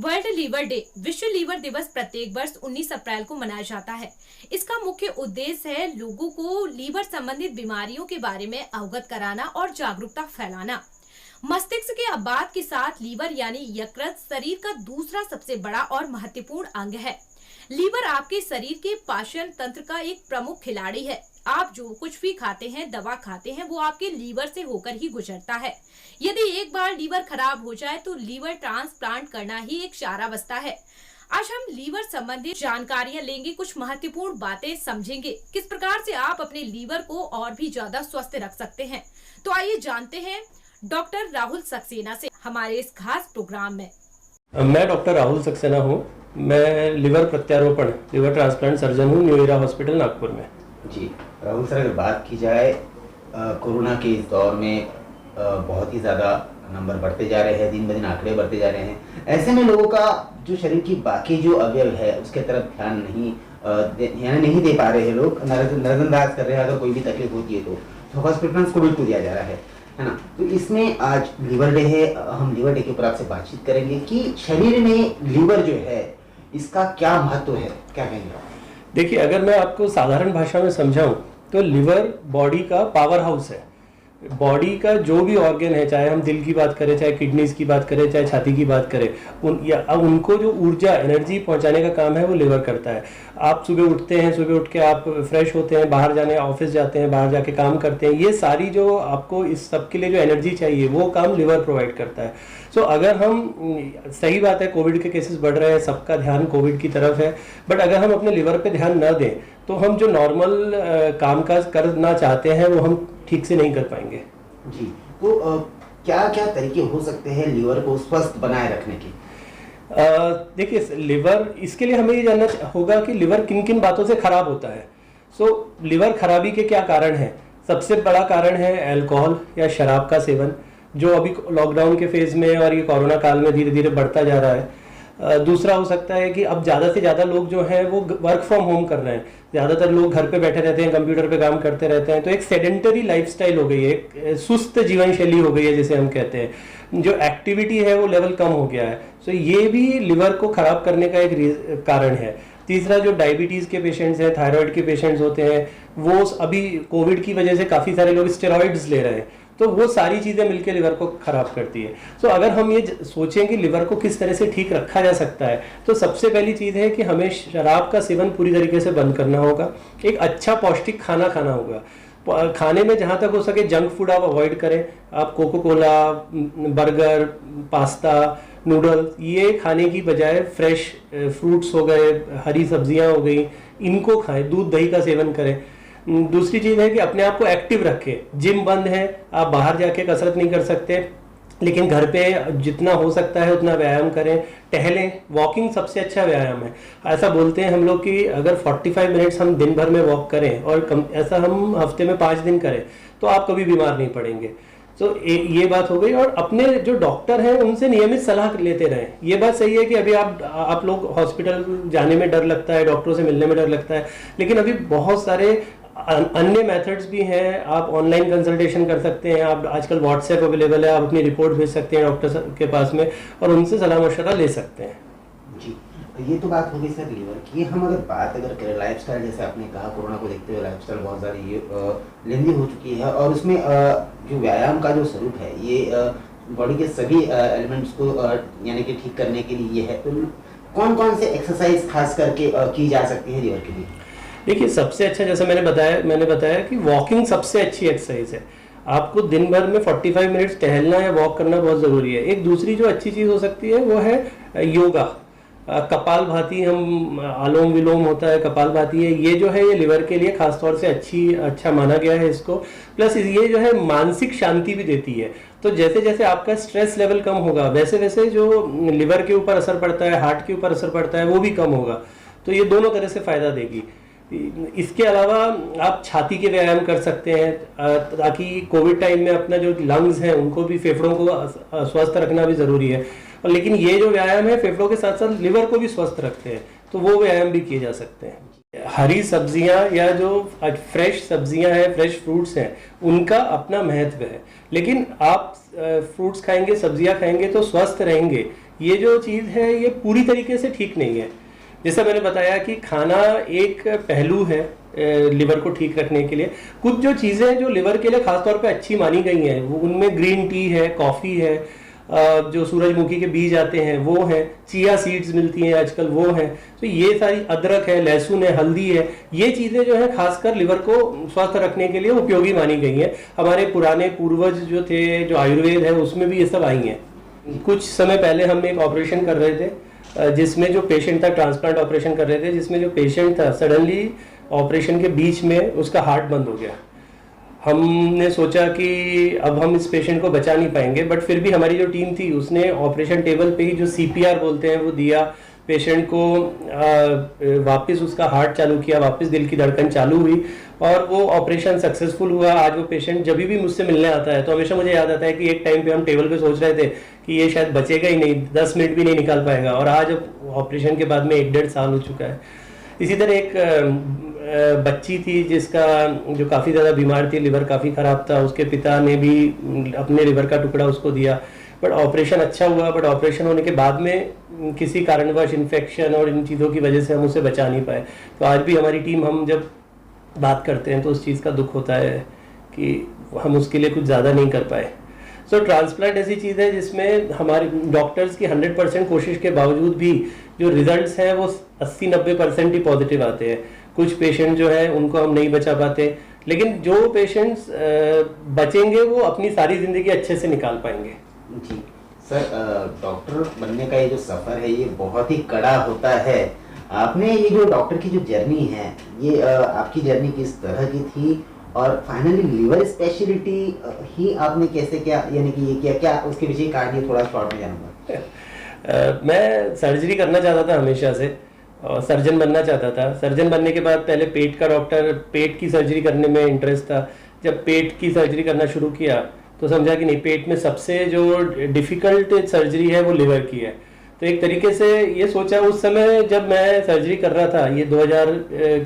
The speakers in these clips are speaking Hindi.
वर्ल्ड लीवर डे विश्व लीवर दिवस प्रत्येक वर्ष 19 अप्रैल को मनाया जाता है। इसका मुख्य उद्देश्य है लोगों को लीवर संबंधित बीमारियों के बारे में अवगत कराना और जागरूकता फैलाना। मस्तिष्क के अबाध के साथ लीवर यानी यकृत शरीर का दूसरा सबसे बड़ा और महत्वपूर्ण अंग है। लीवर आपके शरीर के पाचन तंत्र का एक प्रमुख खिलाड़ी है। आप जो कुछ भी खाते हैं, दवा खाते हैं, वो आपके लीवर से होकर ही गुजरता है। यदि एक बार लीवर खराब हो जाए तो लीवर ट्रांसप्लांट करना ही एक चारा बचता है। आज हम लीवर संबंधित जानकारियां लेंगे, कुछ महत्वपूर्ण बातें समझेंगे, किस प्रकार से आप अपने लीवर को और भी ज्यादा स्वस्थ रख सकते हैं। तो आइए जानते हैं डॉक्टर राहुल सक्सेना से हमारे इस खास प्रोग्राम में। मैं डॉक्टर राहुल सक्सेना हूँ। मैं लिवर प्रत्यारोपण लिवर ट्रांसप्लांट सर्जन हूँ न्यू एरा हॉस्पिटल नागपुर में। जी राहुल सर, अगर बात की जाए कोरोना के इस दौर में बहुत ही ज़्यादा नंबर बढ़ते जा रहे हैं, दिन ब दिन आंकड़े बढ़ते जा रहे हैं। ऐसे में लोगों का जो शरीर की बाकी जो अवयव है उसके तरफ ध्यान नहीं दे पा रहे हैं, लोग नजरअंदाज कर रहे हैं। अगर कोई भी तकलीफ होती है तो हॉस्पिटल कोविड को दिया जा रहा है ना। तो इसमें आज लीवर डे है, हम लीवर डे के ऊपर आपसे बातचीत करेंगे कि शरीर में लीवर जो है इसका क्या महत्व है, क्या कहेंगे आप? देखिए, अगर मैं आपको साधारण भाषा में समझाऊं तो लिवर बॉडी का पावर हाउस है। बॉडी का जो भी ऑर्गन है, चाहे हम दिल की बात करें, चाहे किडनीज की बात करें, चाहे छाती की बात करें, उनको जो ऊर्जा एनर्जी पहुंचाने का काम है वो लिवर करता है। आप सुबह उठते हैं, सुबह उठ के आप फ्रेश होते हैं, बाहर जाने ऑफिस जाते हैं, बाहर जाके काम करते हैं, ये सारी जो आपको इस सब के लिए जो एनर्जी चाहिए वो काम लिवर प्रोवाइड करता है। सो अगर हम, सही बात है कोविड के केसेस बढ़ रहे हैं, सबका ध्यान कोविड की तरफ है, बट अगर हम अपने लिवर पे ध्यान न दें तो हम जो नॉर्मल कामकाज करना चाहते हैं वो हम ठीक से नहीं कर पाएंगे। जी, तो क्या क्या तरीके हो सकते हैं लिवर को स्वस्थ बनाए रखने के? देखिए, लिवर, इसके लिए हमें ये जानना होगा कि लिवर किन किन बातों से खराब होता है। लिवर खराबी के क्या कारण हैं? सबसे बड़ा कारण है अल्कोहल या शराब का सेवन, जो अभी लॉकडाउन के फेज में और ये कोरोना काल में धीरे धीरे बढ़ता जा रहा है। दूसरा हो सकता है कि अब ज़्यादा से ज़्यादा लोग जो हैं वो वर्क फ्रॉम होम कर रहे हैं। ज़्यादातर लोग घर पे बैठे रहते हैं, कंप्यूटर पे काम करते रहते हैं, तो एक सेडेंटरी लाइफस्टाइल हो गई है, एक सुस्त जीवन शैली हो गई है जिसे हम कहते हैं। जो एक्टिविटी है वो लेवल कम हो गया है। सो ये भी लिवर को ख़राब करने का एक कारण है। तीसरा, जो डायबिटीज़ के पेशेंट्स हैं, थायराइड के पेशेंट्स होते हैं, वो अभी कोविड की वजह से काफ़ी सारे लोग स्टेरॉइड्स ले रहे हैं, तो वो सारी चीज़ें मिलकर लिवर को ख़राब करती है। सो अगर हम ये सोचें कि लिवर को किस तरह से ठीक रखा जा सकता है, तो सबसे पहली चीज़ है कि हमें शराब का सेवन पूरी तरीके से बंद करना होगा। एक अच्छा पौष्टिक खाना खाना होगा। खाने में जहाँ तक हो सके जंक फूड आप अवॉइड करें। आप coca cola, burger, pasta, noodles, ये खाने की बजाय फ्रेश फ्रूट्स हो गए, हरी सब्जियाँ हो गई, इनको खाएं। दूध दही का सेवन करें। दूसरी चीज़ है कि अपने आप को एक्टिव रखें। जिम बंद है, आप बाहर जाके कसरत नहीं कर सकते, लेकिन घर पे जितना हो सकता है उतना व्यायाम करें, टहलें। वॉकिंग सबसे अच्छा व्यायाम है। ऐसा बोलते हैं हम लोग कि अगर 45 मिनट्स हम दिन भर में वॉक करें और ऐसा हम हफ्ते में 5 दिन करें तो आप कभी बीमार नहीं पड़ेंगे। तो ये बात हो गई। और अपने जो डॉक्टर हैं उनसे नियमित सलाह लेते रहें। ये बात सही है कि अभी आप लोग हॉस्पिटल जाने में डर लगता है, डॉक्टरों से मिलने में डर लगता है, लेकिन अभी बहुत सारे अन्य मेथड्स भी हैं। आप ऑनलाइन कंसल्टेशन कर सकते हैं, आप आजकल व्हाट्सएप अवेलेबल है, आप अपनी रिपोर्ट भेज सकते हैं डॉक्टर के पास में और उनसे सलाह मशवरा ले सकते हैं। जी, ये तो बात हो गई सर लीवर की। हम अगर करें लाइफस्टाइल, जैसे आपने कहा कोरोना को देखते हुए लाइफस्टाइल बहुत सारी लेंदी हो चुकी है, और उसमें जो व्यायाम का जो स्वरूप है ये बॉडी के सभी एलिमेंट्स को यानी कि ठीक करने के लिए है। तो कौन कौन से एक्सरसाइज खास करके की जा सकती है लीवर के लिए? देखिए, सबसे अच्छा, जैसे मैंने बताया कि वॉकिंग सबसे अच्छी एक्सरसाइज है। आपको दिन भर में 45 मिनट्स टहलना या वॉक करना बहुत ज़रूरी है। एक दूसरी जो अच्छी चीज़ हो सकती है वो है योगा। कपालभाति, हम अनुलोम विलोम होता है, कपालभाति है, ये जो है ये लिवर के लिए खासतौर से अच्छा माना गया है इसको। प्लस ये जो है मानसिक शांति भी देती है। तो जैसे जैसे आपका स्ट्रेस लेवल कम होगा वैसे वैसे जो लिवर के ऊपर असर पड़ता है, हार्ट के ऊपर असर पड़ता है, वो भी कम होगा। तो ये दोनों तरह से फ़ायदा देगी। इसके अलावा आप छाती के व्यायाम कर सकते हैं, ताकि कोविड टाइम में अपना जो लंग्स हैं उनको भी, फेफड़ों को स्वस्थ रखना भी ज़रूरी है। और लेकिन ये जो व्यायाम है फेफड़ों के साथ साथ लिवर को भी स्वस्थ रखते हैं, तो वो व्यायाम भी किए जा सकते हैं। हरी सब्जियां या जो फ्रेश सब्जियां हैं, फ्रेश फ्रूट्स हैं, उनका अपना महत्व है। लेकिन आप फ्रूट्स खाएंगे, सब्जियां खाएंगे तो स्वस्थ रहेंगे, ये जो चीज़ है ये पूरी तरीके से ठीक नहीं है। जैसा मैंने बताया कि खाना एक पहलू है लिवर को ठीक रखने के लिए। कुछ जो चीज़ें जो लिवर के लिए खासतौर पे अच्छी मानी गई हैं, वो उनमें ग्रीन टी है, कॉफ़ी है, जो सूरजमुखी के बीज आते हैं वो हैं, चिया सीड्स मिलती हैं आजकल वो हैं, तो ये सारी, अदरक है, लहसुन है, हल्दी है, ये चीज़ें जो है खासकर लिवर को स्वस्थ रखने के लिए उपयोगी मानी गई हैं। हमारे पुराने पूर्वज जो थे, जो आयुर्वेद है उसमें भी ये सब आई हैं। कुछ समय पहले हम एक ऑपरेशन कर रहे थे जिसमें जो पेशेंट था, ट्रांसप्लांट ऑपरेशन कर रहे थे, जिसमें जो पेशेंट था सडनली ऑपरेशन के बीच में उसका हार्ट बंद हो गया। हमने सोचा कि अब हम इस पेशेंट को बचा नहीं पाएंगे, बट फिर भी हमारी जो टीम थी उसने ऑपरेशन टेबल पे ही जो CPR बोलते हैं वो दिया, पेशेंट को वापस उसका हार्ट चालू किया, वापस दिल की धड़कन चालू हुई और वो ऑपरेशन सक्सेसफुल हुआ। आज वो पेशेंट जब भी मुझसे मिलने आता है तो हमेशा मुझे याद आता है कि एक टाइम पे हम टेबल पे सोच रहे थे कि ये शायद बचेगा ही नहीं, 10 मिनट भी नहीं निकाल पाएगा, और आज ऑपरेशन के बाद में 1-1.5 साल हो चुका है। इसी तरह एक बच्ची थी जिसका, जो काफ़ी ज़्यादा बीमार थी, लिवर काफ़ी ख़राब था, उसके पिता ने भी अपने लिवर का टुकड़ा उसको दिया, बट ऑपरेशन अच्छा हुआ, बट ऑपरेशन होने के बाद में किसी कारणवश इन्फेक्शन और इन चीज़ों की वजह से हम उसे बचा नहीं पाए। तो आज भी हमारी टीम, हम जब बात करते हैं तो उस चीज़ का दुख होता है कि हम उसके लिए कुछ ज़्यादा नहीं कर पाए। सो ट्रांसप्लांट ऐसी चीज़ है जिसमें हमारे डॉक्टर्स की 100% कोशिश के बावजूद भी जो रिजल्ट्स हैं वो 80-90% ही पॉजिटिव आते हैं। कुछ पेशेंट जो है उनको हम नहीं बचा पाते, लेकिन जो पेशेंट्स बचेंगे वो अपनी सारी ज़िंदगी अच्छे से निकाल पाएंगे। जी सर, डॉक्टर बनने का ये जो सफ़र है ये बहुत ही कड़ा होता है। आपने ये जो डॉक्टर की जो जर्नी है, ये आपकी जर्नी किस तरह की थी, और फाइनली लिवर स्पेशलिटी ही आपने कैसे, क्या यानी कि ये किया, क्या उसके पीछे कहानी, थोड़ा शॉर्ट में जानूंगा। मैं सर्जरी करना चाहता था हमेशा से, और सर्जन बनना चाहता था। सर्जन बनने के बाद पहले पेट का डॉक्टर, पेट की सर्जरी करने में इंटरेस्ट था। जब पेट की सर्जरी करना शुरू किया तो समझा कि नहीं, पेट में सबसे जो डिफ़िकल्ट सर्जरी है वो लिवर की है। तो एक तरीके से ये सोचा उस समय जब मैं सर्जरी कर रहा था, ये 2000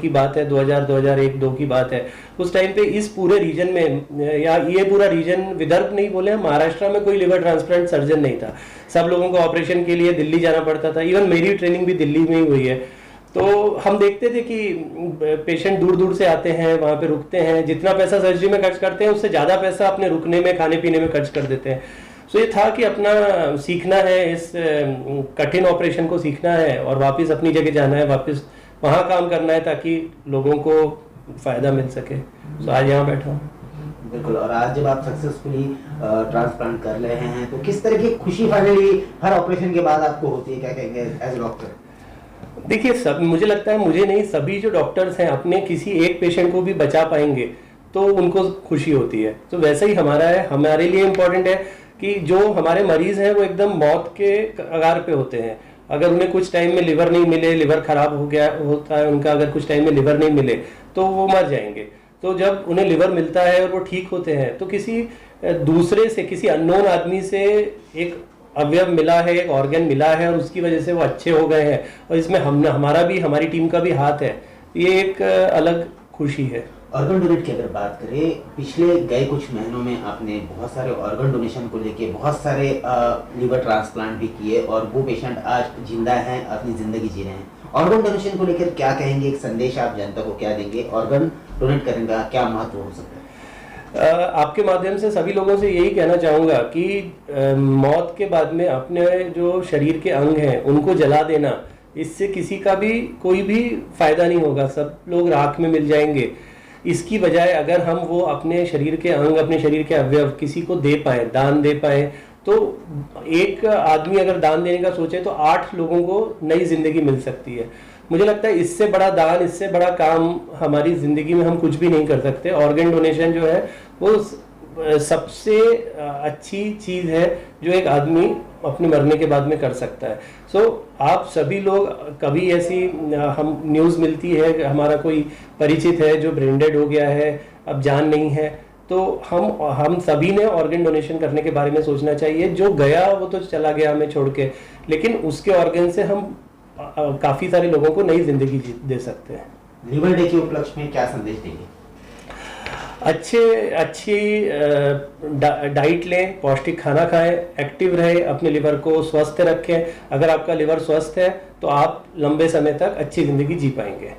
की बात है, 2000-2001-2 की बात है। उस टाइम पे इस पूरे रीजन में, या ये पूरा रीजन, विदर्भ नहीं बोले, महाराष्ट्र में कोई लिवर ट्रांसप्लांट सर्जन नहीं था। सब लोगों को ऑपरेशन के लिए दिल्ली जाना पड़ता था। इवन मेरी ट्रेनिंग भी दिल्ली में ही हुई है। तो हम देखते थे कि पेशेंट दूर दूर से आते हैं, वहाँ पे रुकते हैं, जितना पैसा सर्जरी में खर्च करते हैं उससे ज़्यादा पैसा अपने रुकने में, खाने पीने में खर्च कर देते हैं। सो ये था कि अपना सीखना है, इस कठिन ऑपरेशन को सीखना है और वापस अपनी जगह जाना है, वापस वहाँ काम करना है ताकि लोगों को फ़ायदा मिल सके। सो आज यहाँ बैठा हूँ। बिल्कुल। और आज जब आप सक्सेसफुली ट्रांसप्लांट कर रहे हैं तो किस तरह की खुशी फाइनली हर ऑपरेशन के बाद आपको होती है, क्या कहेंगे एज डॉक्टर? देखिए, सब, मुझे लगता है, मुझे नहीं, सभी जो डॉक्टर्स हैं अपने किसी एक पेशेंट को भी बचा पाएंगे तो उनको खुशी होती है। तो वैसे ही हमारा है, हमारे लिए इम्पोर्टेंट है कि जो हमारे मरीज हैं वो एकदम मौत के कगार पे होते हैं। अगर उन्हें कुछ टाइम में लिवर नहीं मिले, लिवर खराब हो गया होता है उनका, अगर कुछ टाइम में लिवर नहीं मिले तो वो मर जाएंगे। तो जब उन्हें लिवर मिलता है और वो ठीक होते हैं तो किसी दूसरे से, किसी अननोन आदमी से एक अवयव मिला है, एक ऑर्गन मिला है और उसकी वजह से वो अच्छे हो गए हैं, और इसमें हमारा भी, हमारी टीम का भी हाथ है। ये एक अलग खुशी है। ऑर्गन डोनेट की अगर बात करें, पिछले गए कुछ महीनों में आपने बहुत सारे ऑर्गन डोनेशन को लेके बहुत सारे लिवर ट्रांसप्लांट भी किए और वो पेशेंट आज जिंदा हैं, अपनी ज़िंदगी जी रहे हैं। ऑर्गन डोनेशन को लेकर क्या कहेंगे, एक संदेश आप जनता को क्या देंगे, ऑर्गन डोनेट करने का क्या महत्व हो सकता है? आपके माध्यम से सभी लोगों से यही कहना चाहूँगा कि मौत के बाद में अपने जो शरीर के अंग हैं उनको जला देना, इससे किसी का भी कोई भी फायदा नहीं होगा, सब लोग राख में मिल जाएंगे। इसकी बजाय अगर हम वो अपने शरीर के अंग, अपने शरीर के अवयव किसी को दे पाए, दान दे पाए, तो एक आदमी अगर दान देने का सोचे तो 8 लोगों को नई जिंदगी मिल सकती है। मुझे लगता है इससे बड़ा दान, इससे बड़ा काम हमारी ज़िंदगी में हम कुछ भी नहीं कर सकते। ऑर्गन डोनेशन जो है वो सबसे अच्छी चीज़ है जो एक आदमी अपने मरने के बाद में कर सकता है। सो आप सभी लोग, कभी ऐसी हम न्यूज़ मिलती है कि हमारा कोई परिचित है जो ब्रेन डेड हो गया है, अब जान नहीं है, तो हम सभी ने ऑर्गन डोनेशन करने के बारे में सोचना चाहिए। जो गया वो तो चला गया हमें छोड़ के, लेकिन उसके ऑर्गन से हम काफ़ी सारे लोगों को नई ज़िंदगी दे सकते हैं। लिवर डे के उपलक्ष्य में क्या संदेश देंगे? अच्छी डाइट लें, पौष्टिक खाना खाएं, एक्टिव रहे, अपने लिवर को स्वस्थ रखें। अगर आपका लिवर स्वस्थ है तो आप लंबे समय तक अच्छी ज़िंदगी जी पाएंगे।